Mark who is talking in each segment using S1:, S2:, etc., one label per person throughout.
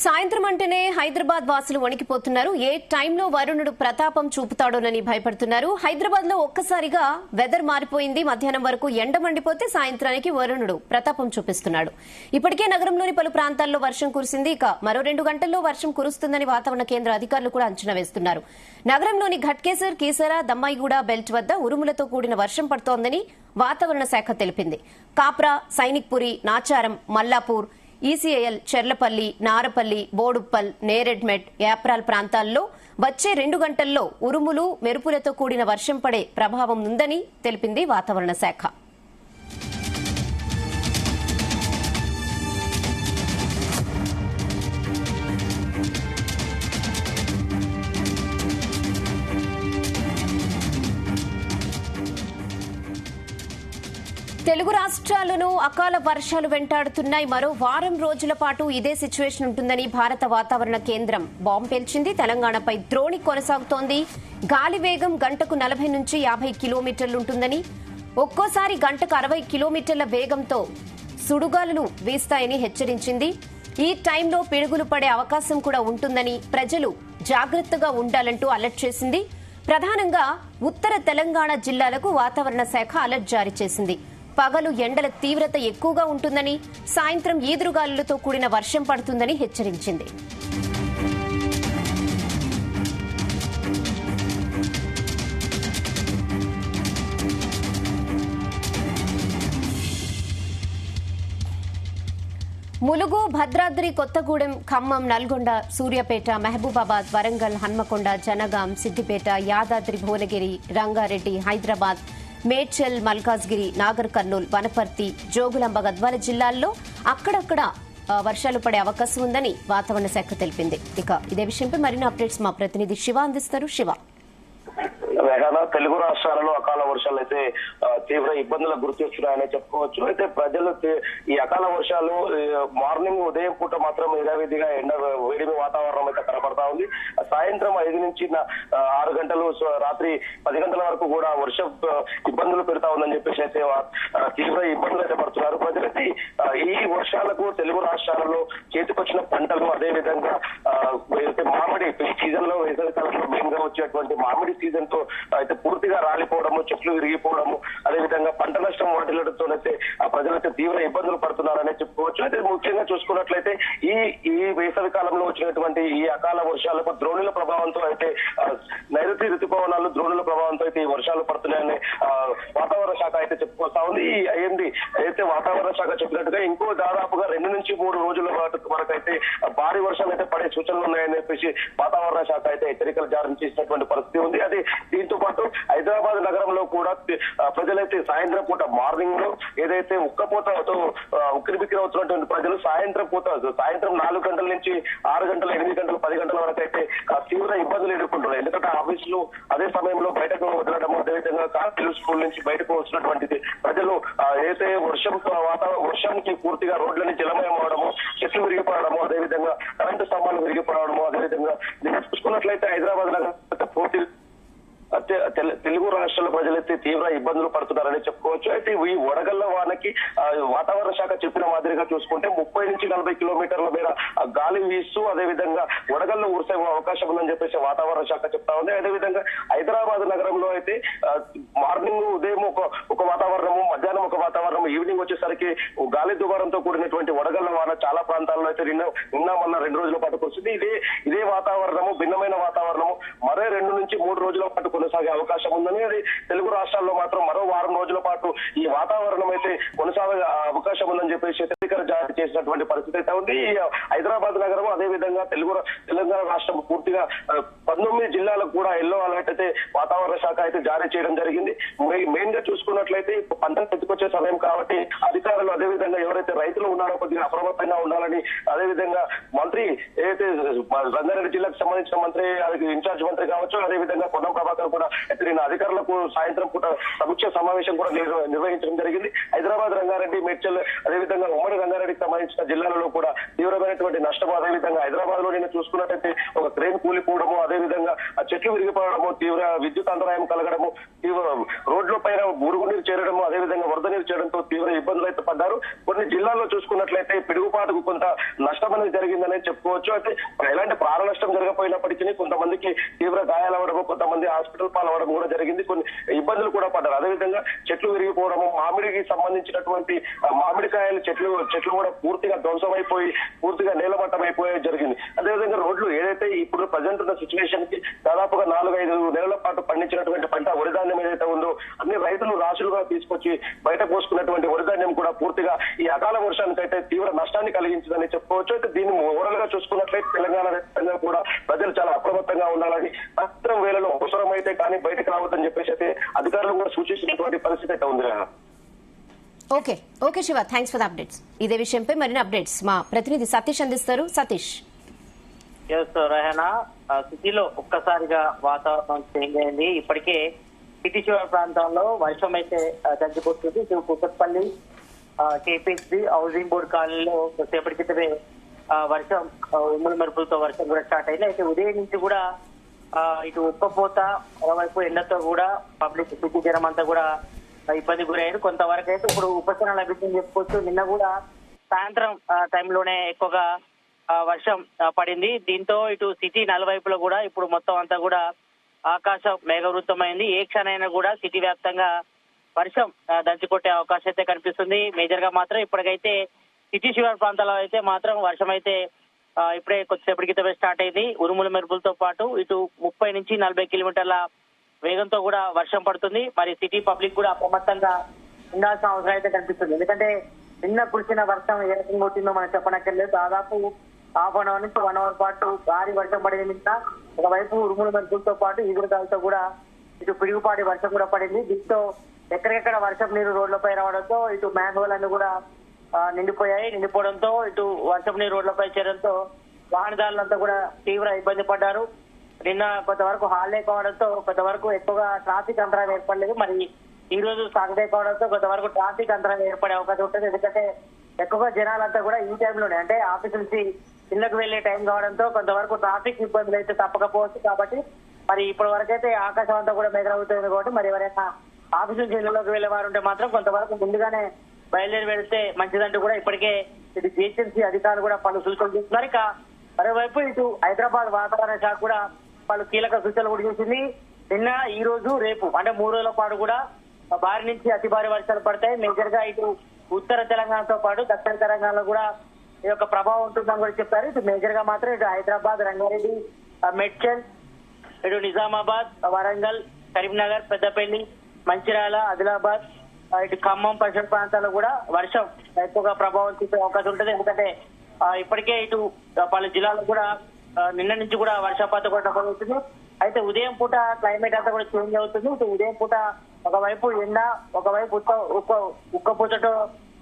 S1: సాయంత్రం అంటేనే హైదరాబాద్ వాసులు వణికిపోతున్నారు. ఏ టైంలో వరుణుడు ప్రతాపం చూపుతాడోనని భయపడుతున్నారు. హైదరాబాద్ లో ఒక్కసారిగా వెదర్ మారిపోయింది. మధ్యాహ్నం వరకు ఎండ మండిపోతే సాయంత్రానికి వరుణుడు ప్రతాపం చూపిస్తున్నాడు. ఇప్పటికే నగరంలోని పలు ప్రాంతాల్లో వర్షం కురిసింది. ఇక మరో 2 గంటల్లో వర్షం కురుస్తుందని వాతావరణ కేంద్ర అధికారులు కూడా అంచనా వేస్తున్నారు. నగరంలోని ఘట్కేసర్, కీసర, దమ్మాయిగూడ బెల్ట్ వద్ద ఉరుములతో కూడిన వర్షం పడుతోందని వాతావరణ శాఖ తెలిపింది. కాప్రా, సైనిక్పురి, నాచారం, మల్లాపూర్, ఈసీఐఎల్, చెర్లపల్లి, నారపల్లి, బోడుప్పల్, నేరెడ్మెట్, యాప్రాల్ ప్రాంతాల్లో వచ్చే 2 గంటల్లో ఉరుములు, మెరుపులతో కూడిన వర్షం పడే ప్రభావం ఉందని తెలిపింది వాతావరణ శాఖ. తెలుగు రాష్ట్రాలను అకాల వర్షాలు వెంటాడుతున్నాయి. మరో వారం రోజుల పాటు ఇదే సిచ్యువేషన్ ఉంటుందని భారత వాతావరణ కేంద్రం బాంబు పేల్చింది. తెలంగాణపై ద్రోణి కొనసాగుతోంది. గాలి వేగం గంటకు 40 నుంచి 50 కిలోమీటర్లుంటుందని, ఒక్కోసారి గంటకు 60 కిలోమీటర్ల వేగంతో సుడుగాలులు వీస్తాయని హెచ్చరించింది. ఈ టైంలో పిడుగులు పడే అవకాశం కూడా ఉంటుందని, ప్రజలు జాగ్రత్తగా ఉండాలంటూ అలర్ట్ చేసింది. ప్రధానంగా ఉత్తర తెలంగాణ జిల్లాలకు వాతావరణ శాఖ అలర్ట్ జారీ చేసింది. పగలు ఎండల తీవ్రత ఎక్కువగా ఉంటుందని, సాయంత్రం ఈదురుగాలులతో కూడిన వర్షం పడుతుందని హెచ్చరించింది. ములుగు, భద్రాద్రి కొత్తగూడెం, ఖమ్మం, నల్గొండ, సూర్యాపేట, మహబూబాబాద్, వరంగల్, హన్మకొండ, జనగాం, సిద్దిపేట, యాదాద్రి భువనగిరి, రంగారెడ్డి, హైదరాబాద్, మేడ్చల్, మల్కాజ్గిరి, నాగర్ కర్నూల్, వనపర్తి, జోగులాంబ, గద్వాల జిల్లాల్లో అక్కడక్కడ వర్షాలు పడే అవకాశం ఉందని వాతావరణ శాఖ తెలిపింది. ఇక ఇదే విషయంపై మరిన్ని అప్డేట్స్ మా ప్రతినిధి శివ అందిస్తారు. శివ,
S2: తెలుగు రాష్ట్రాలలో అకాల వర్షాలు అయితే తీవ్ర ఇబ్బందులకు గురిచేస్తున్నాయని చెప్పుకోవచ్చు. అయితే ప్రజలు ఈ అకాల వర్షాలు మార్నింగ్ ఉదయం పూట మాత్రం యథావిధిగా ఎండ వేడిమి వాతావరణం అయితే కనపడతా ఉంది. సాయంత్రం 5 నుంచి 6 గంటలు, రాత్రి 10 గంటల వరకు కూడా వర్షం ఇబ్బందులు పెడతా ఉందని చెప్పేసి అయితే తీవ్ర ఇబ్బందులు అయితే పడుతున్నారు ప్రజలైతే. ఈ వర్షాలకు తెలుగు రాష్ట్రాలలో చేతికొచ్చిన పంటలు, అదే విధంగా మామిడి సీజన్ లో, వేసవికాలంలో మెయిన్ గా వచ్చేటువంటి మామిడి సీజన్ తో అయితే పూర్తిగా రాలిపోవడము, చెట్లు విరిగిపోవడము, అదేవిధంగా పంట నష్టం వాటిల్లడంతోనైతే ఆ ప్రజలైతే తీవ్ర ఇబ్బందులు పడుతున్నారనే చెప్పుకోవచ్చు. అయితే ముఖ్యంగా చూసుకున్నట్లయితే ఈ వేసవి కాలంలో వచ్చినటువంటి ఈ అకాల వర్షాలకు ద్రోణుల ప్రభావంతో అయితే నైరుతి ఋతుపవనాలు ద్రోణుల ప్రభావంతో అయితే ఈ వర్షాలు పడుతున్నాయని వాతావరణ శాఖ అయితే చెప్పుకొస్తా ఉంది. అయితే వాతావరణ శాఖ చెప్పినట్టుగా ఇంకో దాదాపుగా 2 నుంచి 3 రోజుల వరకు అయితే భారీ వర్షాలు అయితే పడే సూచనలు ఉన్నాయని చెప్పేసి వాతావరణ శాఖ అయితే హెచ్చరికలు జారీ చేసినటువంటి పరిస్థితి ఉంది. అది దీంతో పాటు హైదరాబాద్ నగరంలో కూడా ప్రజలైతే సాయంత్రం పూట మార్నింగ్ లో ఏదైతే ఉక్కపోతతో ఉక్కిరిబిక్కిరి అవుతున్నటువంటి ప్రజలు సాయంత్రం 4 గంటల నుంచి 6 గంటలు, 8 గంటలు, 10 గంటల వరకు అయితే తీవ్ర ఇబ్బందులు ఎదుర్కొంటున్నారు. ఎందుకంటే ఆఫీసులు అదే సమయంలో బయటకు వదలడం, అదేవిధంగా కాలేజీలు, స్కూల్ నుంచి బయటకు వచ్చినటువంటిది ప్రజలు ఏదైతే వర్షానికి పూర్తిగా రోడ్లని జలమయం అవడము, చెట్లు విరిగిపోవడము, అదేవిధంగా కరెంటు స్తంభాలు విరిగిపోవడము, అదేవిధంగా చూసుకున్నట్లయితే హైదరాబాద్ నగరం పూర్తి తెలుగు రాష్ట్రాల ప్రజలైతే తీవ్ర ఇబ్బందులు పడుతున్నారని చెప్పుకోవచ్చు. అయితే ఈ వడగళ్ల వానకి వాతావరణ శాఖ చెప్పిన మాదిరిగా చూసుకుంటే 30 నుంచి 40 కిలోమీటర్ల మేర గాలి వీస్తూ అదేవిధంగా వడగళ్లు కురిసే అవకాశం ఉందని చెప్పేసి వాతావరణ శాఖ చెప్తా ఉంది. అదేవిధంగా హైదరాబాద్ నగరంలో అయితే మార్నింగ్ ఉదయం ఒక వాతావరణము, మధ్యాహ్నం ఒక వాతావరణం, ఈవినింగ్ వచ్చేసరికి గాలి దుమారంతో కూడినటువంటి వడగళ్ల వాన చాలా ప్రాంతాల్లో అయితే నిన్న మొన్న 2 రోజుల పాటు కురిసింది. ఇదే వాతావరణము, భిన్నమైన వాతావరణము మరో 2 నుంచి 3 రోజుల పాటు కొనసాగే అవకాశం ఉందని, అది తెలుగు రాష్ట్రాల్లో మాత్రం మరో వారం రోజుల పాటు ఈ వాతావరణం అయితే కొనసాగే అవకాశం ఉందని చెప్పేసి హెచ్చరికలు జారీ చేసినటువంటి పరిస్థితి అయితే ఉంది. హైదరాబాద్ నగరం, అదేవిధంగా తెలంగాణ రాష్ట్రం పూర్తిగా 19 జిల్లాలకు కూడా ఎల్లో అలర్ట్ అయితే వాతావరణ శాఖ అయితే జారీ చేయడం జరిగింది. మెయిన్ గా చూసుకున్నట్లయితే పంటలు ఎత్తుకొచ్చే సమయం కాబట్టి అధికారులు, అదేవిధంగా ఎవరైతే రైతులు ఉన్నారో కొద్దిగా అప్రమత్తంగా ఉండాలని, అదేవిధంగా మంత్రి ఏదైతే రంగారెడ్డి జిల్లాకు సంబంధించిన మంత్రి, ఇన్ఛార్జ్ మంత్రి కావచ్చు, అదేవిధంగా పొన్నం ప్రభాకర్ కూడా నిన్న అధికారులకు సాయంత్రం పూట సమీక్ష సమావేశం కూడా నిర్వహించడం జరిగింది. హైదరాబాద్, రంగారెడ్డి, మేడ్చల్ అదేవిధంగా ఉమ్మడి రంగారెడ్డికి సంబంధించిన జిల్లాలలో కూడా తీవ్రమైనటువంటి నష్టం. అదేవిధంగా హైదరాబాద్ లో నిన్న చూసుకున్నట్టయితే ఒక ట్రైన్ కూలిపోవడము, అదేవిధంగా ఆ చెట్లు విరిగిపోవడము, తీవ్ర విద్యుత్ అంతరాయం కలగడము, తీవ్ర రోడ్ల పైన మురుగు నీరు చేరడము, అదేవిధంగా వరద నీరు చేయడంతో తీవ్ర ఇబ్బందులు అయితే పడ్డారు. కొన్ని జిల్లాల్లో చూసుకున్నట్లయితే పిడుగుపాటుకు కొంత నష్టం అనేది జరిగిందనే చెప్పుకోవచ్చు. అయితే ఎలాంటి ప్రాణ నష్టం జరగకపోయినప్పటికీ కొంతమందికి తీవ్ర గాయాలవడము, కొంతమంది హాస్పిటల్ పాలవడం కూడా జరిగింది. కొన్ని ఇబ్బందులు కూడా పడ్డారు. అదేవిధంగా చెట్లు విరిగిపోవడము, మామిడికి సంబంధించినటువంటి మామిడికాయలు చెట్లు కూడా పూర్తిగా ధ్వంసమైపోయి పూర్తిగా నేలమట్టం అయిపోయే జరిగింది. అదేవిధంగా రోడ్లు ఏదైతే ఇప్పుడు ప్రజెంట్ ఉన్న సిచ్యువేషన్ కి దాదాపుగా 4-5 నెలల పాటు పండించినటువంటి పంట వరిధాన్యం ఏదైతే ఉందో అన్ని రైతులు రాశులుగా తీసుకొచ్చి బయట పోసుకున్నటువంటి వరిధాన్యం కూడా పూర్తిగా ఈ అకాల వర్షానికైతే తీవ్ర నష్టాన్ని కలిగించిందని చెప్పుకోవచ్చు. అయితే దీన్ని ఓవరాల్ గా చూసుకున్నట్లయితే తెలంగాణ వ్యాప్తంగా కూడా ప్రజలు చాలా అప్రమత్తంగా ఉండాలని, సాయంత్రం వేళలో అవసరమైతే కానీ బయటకు రావద్దని చెప్పేసి అయితే అధికారులు కూడా సూచించినటువంటి పరిస్థితి అయితే ఉంది.
S1: Okay Shiva, thanks for the updates. ఇదే విషయంపై మరిన్ని అప్డేట్స్ మా ప్రతినిధి సతీష్ అందిస్తారు. సతీష్.
S3: రహనా, సిటీలో ఒక్కసారిగా వాతావరణం చేంజ్ అయింది. ఇప్పటికే సిటీ శివారు ప్రాంతాల్లో వర్షం అయితే తగ్గిపోతుంది. కుక్కట్పల్లి, కేపీహెచ్బి, హౌసింగ్ బోర్డు కాలనీలో సేపటి క్రితమే వర్షం, ఉమ్మడి మెరుపులతో వర్షం కూడా స్టార్ట్ అయింది. అయితే ఉదయం నుంచి కూడా ఇటు ఉక్కపోత, మరోవైపు ఎండతో కూడా పబ్లిక్ సిటీ జనం అంతా కూడా ఇబ్బంది గురయ్యారు. కొంతవరకు అయితే ఇప్పుడు ఉపశమనం లభించింది చెప్పుకోవచ్చు. నిన్న కూడా సాయంత్రం టైంలోనే ఎక్కువగా వర్షం పడింది. దీంతో ఇటు సిటీ నలువైపులో కూడా ఇప్పుడు మొత్తం అంతా కూడా ఆకాశం మేఘవృతమైంది. ఏ క్షణమైనా కూడా సిటీ వ్యాప్తంగా వర్షం దంచుకొట్టే అవకాశం అయితే కనిపిస్తుంది. మేజర్ గా మాత్రం ఇప్పటికైతే సిటీ శివారు ప్రాంతాల్లో అయితే మాత్రం వర్షం అయితే ఇప్పుడే కొద్దిసేపటి క్రితమే స్టార్ట్ అయింది. ఉరుముల మెరుపులతో పాటు ఇటు 30 నుంచి 40 కిలోమీటర్ల వేగంతో కూడా వర్షం పడుతుంది. మరి సిటీ పబ్లిక్ కూడా అప్రమత్తంగా ఉండాల్సిన అవసరం అయితే కనిపిస్తుంది. ఎందుకంటే నిన్న కురిసిన వర్షం ఏ రకంగా కొట్టిందో మనం చెప్పనక్కర్లేదు. దాదాపు హాఫ్ అన్ అవర్ నుంచి 1 అవర్ పాటు భారీ వర్షం పడింది. నిన్న ఒకవైపు ఉరుముల మెరుపులతో పాటు ఈదురుగాలతో కూడా ఇటు పిడుగుపాటి వర్షం కూడా పడింది. దీంతో ఎక్కడికెక్కడ వర్షం నీరు రోడ్లపై రావడంతో ఇటు మ్యాంగోలు అన్ని కూడా నిండిపోవడంతో ఇటు వర్షం నీరు రోడ్లపై చేరడంతో వాహనదారులంతా కూడా తీవ్ర ఇబ్బంది పడ్డారు. నిన్న కొంతవరకు హాలిడే కావడంతో కొంతవరకు ఎక్కువగా ట్రాఫిక్ అంతరాయం ఏర్పడలేదు. మరి ఈ రోజు సాటర్డే కావడంతో కొంతవరకు ట్రాఫిక్ అంతరాయం ఏర్పడే అవకాశం ఉంటుంది. ఎందుకంటే ఎక్కువగా జనాలంతా కూడా ఈ టైంలోనే, అంటే ఆఫీస్ నుంచి ఇళ్లకు వెళ్లే టైం కావడంతో కొంతవరకు ట్రాఫిక్ ఇబ్బందులు అయితే తప్పకపోవచ్చు. కాబట్టి మరి ఇప్పటి వరకైతే ఆకాశం అంతా కూడా మెగరవుతుంది. కాబట్టి మరి ఎవరైనా ఆఫీస్ నుంచి ఇళ్లలోకి వెళ్లే వారు ఉంటే మాత్రం కొంతవరకు ముందుగానే బయలుదేరి వెళ్తే మంచిదంటూ కూడా ఇప్పటికే ఇటు జిహెచ్ఎంసీ అధికారులు కూడా పలు సూచనలు చేస్తున్నారు. ఇక మరోవైపు ఇటు హైదరాబాద్ వాతావరణ శాఖ కూడా పలు కీలక సూచనలు కూడా చేసింది. నిన్న, ఈ రోజు, రేపు అంటే 3 రోజుల పాటు కూడా భారీ నుంచి అతి భారీ వర్షాలు పడతాయి. మేజర్ గా ఇటు ఉత్తర తెలంగాణతో పాటు దక్షిణ తెలంగాణలో కూడా ఈ యొక్క ప్రభావం ఉంటుందని కూడా చెప్పారు. ఇటు మేజర్ గా మాత్రం ఇటు హైదరాబాద్, రంగారెడ్డి, మేడ్చల్, ఇటు నిజామాబాద్, వరంగల్, కరీంనగర్, పెద్దపల్లి, మంచిర్యాల, ఆదిలాబాద్, ఇటు ఖమ్మం పరిసర ప్రాంతాల్లో కూడా వర్షం ఎక్కువగా ప్రభావం చూపే అవకాశం ఉంటుంది. ఎందుకంటే ఇప్పటికే ఇటు పలు జిల్లాల్లో కూడా నిన్న నుంచి కూడా వర్షపాతం కూడా నమోదవుతుంది. అయితే ఉదయం పూట క్లైమేట్ అంతా కూడా చేంజ్ అవుతుంది. ఇటు ఉదయం పూట ఒకవైపు ఎండ, ఒకవైపు ఉక్కపోతతో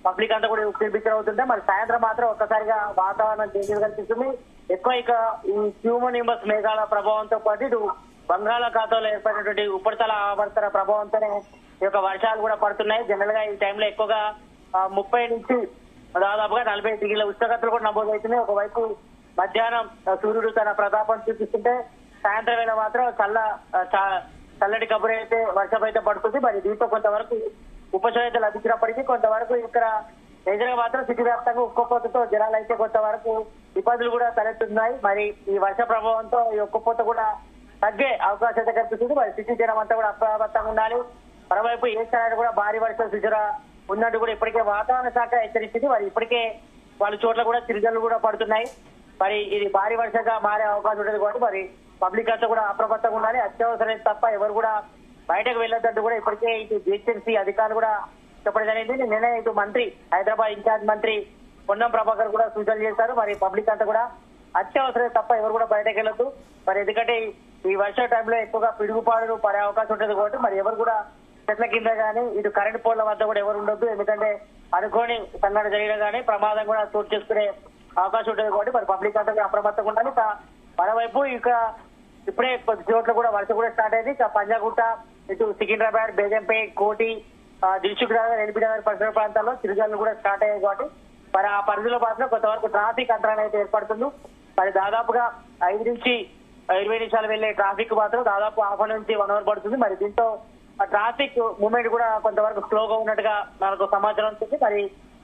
S3: పబ్లిక్ అంతా కూడా ఉక్కిరిబిక్కిరి అవుతుంటే, మరి సాయంత్రం మాత్రం ఒక్కసారిగా వాతావరణం చేంజ్ కనిపిస్తుంది. ఎక్కువ ఇక ఈ క్యూమోనింబస్ మేఘాల ప్రభావంతో పాటు ఇటు బంగాళాఖాతంలో ఏర్పడినటువంటి ఉపరితల ఆవర్తన ప్రభావంతోనే ఈ యొక్క వర్షాలు కూడా పడుతున్నాయి. జనరల్ గా ఈ టైంలో ఎక్కువగా 30 నుంచి దాదాపుగా 40 డిగ్రీల ఉష్ణోగ్రతలు కూడా నమోదవుతున్నాయి. ఒకవైపు మధ్యాహ్నం సూర్యుడు తన ప్రతాపం చూపిస్తుంటే సాయంత్రం వేళ మాత్రం చల్లటి కబురు అయితే వర్షం అయితే పడుతుంది. మరి దీంతో కొంతవరకు ఉపశమనం అయితే లభించినప్పటికీ కొంతవరకు ఇక్కడ మేజర్గా మాత్రం సిటీ వ్యాప్తంగా ఉక్కపోతతో జనాలు అయితే కొంతవరకు ఇబ్బందులు కూడా తలెత్తున్నాయి. మరి ఈ వర్ష ప్రభావంతో ఈ ఉక్కపోత కూడా తగ్గే అవకాశం అయితే కనిపిస్తుంది. మరి సిటీ జనం అంతా కూడా అప్రమత్తంగా ఉండాలి. మరోవైపు ఏ స్థాయిలో కూడా భారీ వర్షం సూచన ఉన్నట్టు కూడా ఇప్పటికే వాతావరణ శాఖ హెచ్చరించింది. మరి ఇప్పటికే వాళ్ళ చోట్ల కూడా చిరుజల్లు కూడా పడుతున్నాయి. మరి ఇది భారీ వర్షంగా మారే అవకాశం ఉంటుంది కాబట్టి మరి పబ్లిక్ అంతా కూడా అప్రమత్తంగా ఉండాలి. అత్యవసరం తప్ప ఎవరు కూడా బయటకు వెళ్ళొద్దంటూ కూడా ఇప్పటికే ఇటు జిహెచ్ఎంసీ అధికారులు కూడా చెప్పడం జరిగింది. నిన్నే ఇటు మంత్రి, హైదరాబాద్ ఇన్ఛార్జ్ మంత్రి పొన్నం ప్రభాకర్ కూడా సూచనలు చేశారు. మరి పబ్లిక్ అంతా కూడా అత్యవసరం తప్ప ఎవరు కూడా బయటకు వెళ్ళొద్దు. మరి ఎందుకంటే ఈ వర్ష టైంలో ఎక్కువగా పిడుగుపాడులు పడే అవకాశం ఉంటుంది కాబట్టి మరి ఎవరు కూడా చెట్ల కింద గానీ ఇటు కరెంట్ పోల్ల వద్ద కూడా ఎవరు ఉండొద్దు. ఎందుకంటే అనుకోని సంఘటన జరిగినా గానీ ప్రమాదం కూడా చోటు చేసుకునే అవకాశం ఉంటుంది కాబట్టి మరి పబ్లిక్ అంతా అప్రమత్తంగా ఉండాలి. మరోవైపు ఇక ఇప్పుడే కొద్ది చోట్ల కూడా వర్షం కూడా స్టార్ట్ అయింది. ఇక పంజాగుట్ట, ఇటు సికింద్రాబాద్, బేగంపేట్, కోటి, దిల్సుఖ్ నగర్, ఎల్బీ నగర్ పరిసర ప్రాంతాల్లో చిరుజల్లు కూడా స్టార్ట్ అయ్యాయి. కాబట్టి మరి ఆ పరిధిలో మాత్రం కొంతవరకు ట్రాఫిక్ అంతరాయం అయితే ఏర్పడుతుంది. మరి దాదాపుగా 5 నుంచి 20 నిమిషాలు వెళ్లే ట్రాఫిక్ మాత్రం దాదాపు హాఫ్ అన్ నుంచి 1 అవర్ పడుతుంది. మరి దీంతో ఆ ట్రాఫిక్ మూవ్మెంట్ కూడా కొంతవరకు స్లోగా ఉన్నట్టుగా మనకు సమాచారం ఉంటుంది.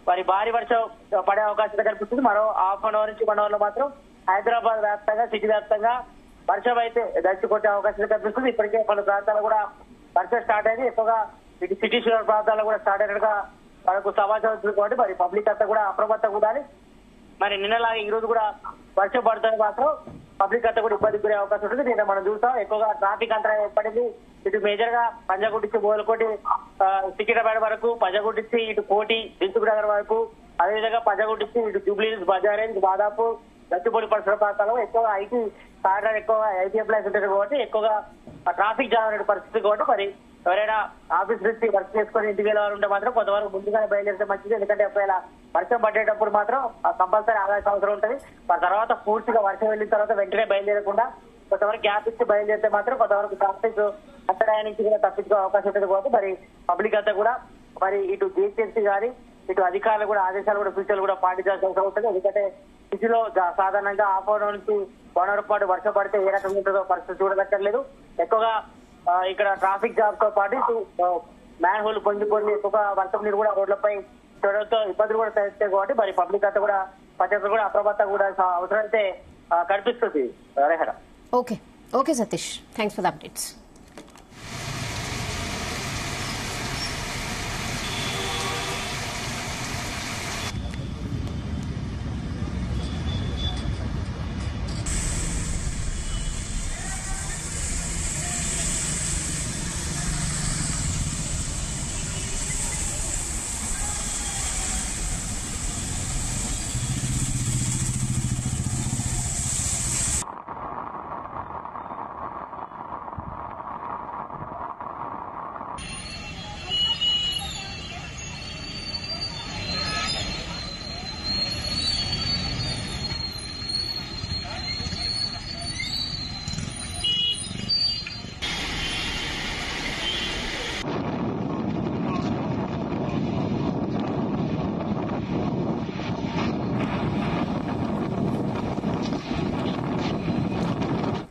S3: మరి భారీ వర్షం పడే అవకాశం కనిపిస్తుంది. మరో హాఫ్ అన్ అవర్ నుంచి 1 అవర్ లో మాత్రం హైదరాబాద్ వ్యాప్తంగా, సిటీ వ్యాప్తంగా వర్షం అయితే దంచి కొట్టే అవకాశం కనిపిస్తుంది. ఇప్పటికే పలు ప్రాంతాలు కూడా వర్షం స్టార్ట్ అయింది. ఎక్కువగా ఇటు సిటీ శివారు ప్రాంతాల్లో కూడా స్టార్ట్ అయినట్టుగా మనకు సమాచారం ఉంటుంది. కాబట్టి మరి పబ్లిక్ అంతా కూడా అప్రమత్తంగా ఉండాలి. మరి నిన్నలాగా ఈ రోజు కూడా వర్షం పడుతుంది మాత్రం పబ్లిక్ అంతా కూడా ఇబ్బంది గురే అవకాశం ఉంటుంది. నిన్న మనం చూస్తాం ఎక్కువగా ట్రాఫిక్ అంతరాయం ఏర్పడింది. ఇటు మేజర్ గా పంజాగుట్ నుంచి బోలకోటి, సికింద్రాబాద్ వరకు, పంజాగుట్ నుంచి ఇటు కోటి, దిల్సుఖ్ నగర్ వరకు, అదేవిధంగా పంజాగుట్ నుంచి ఇటు జూబ్లీహిల్స్, బజారేజ్, దాదాపు గచ్చిబౌలి పరిసర ప్రాంతాల్లో ఎక్కువగా ఐటీ కారిడార్, ఎక్కువగా ఐటీ ఎంప్లాయీస్ ఉంటారు కాబట్టి ఎక్కువగా ట్రాఫిక్ జామ్ అనే పరిస్థితి. కాబట్టి మరి ఎవరైనా ఆఫీస్ నుంచి వర్క్ చేసుకుని ఇంటికి వెళ్ళాలంటే మాత్రం కొంతవరకు ముందుగానే బయలుదేరితే మంచిది. ఎందుకంటే ఒకవేళ వర్షం పడేటప్పుడు మాత్రం కంపల్సరీ ఆగాల్సిన అవసరం ఉంటుంది. ఆ తర్వాత పూర్తిగా వర్షం వెళ్ళిన తర్వాత వెంటనే బయలుదేరకుండా కొంతవరకు గ్యాప్ ఇచ్చి బయలుదేరితే మాత్రం కొంతవరకు ట్రాఫిక్ అంతరాయం నుంచి కూడా తప్పించుకునే అవకాశం ఉంటుంది. కాబట్టి మరి పబ్లిక్ అంతా కూడా మరి ఇటు జీహెచ్ఎంసీ గాని ఇటు అధికారులు కూడా ఆదేశాలు కూడా సూచనలు కూడా పాటించాల్సిన అవసరం ఉంటుంది. ఎందుకంటే సిటీలో సాధారణంగా హాఫ్ అవర్ నుంచి 1 అవర్ పాటు వర్షం పడితే ఏ రకంగా ఉంటుందో పరిస్థితి చూడదక్కర్లేదు. ఎక్కువగా ఇక్కడ ట్రాఫిక్ జామ్ తో పాటు ఇటు మ్యాన్ హోల్ పొంగి ఎక్కువగా వర్షం నీరు కూడా రోడ్లపై చూడడంతో ఇబ్బందులు కూడా తలెత్తాయి. కాబట్టి మరి పబ్లిక్ అంతా కూడా ప్రతి ఒక్కరు కూడా అప్రమత్తంగా కూడా అవసరం అయితే కనిపిస్తుంది.
S1: Okay Satish, thanks for the updates.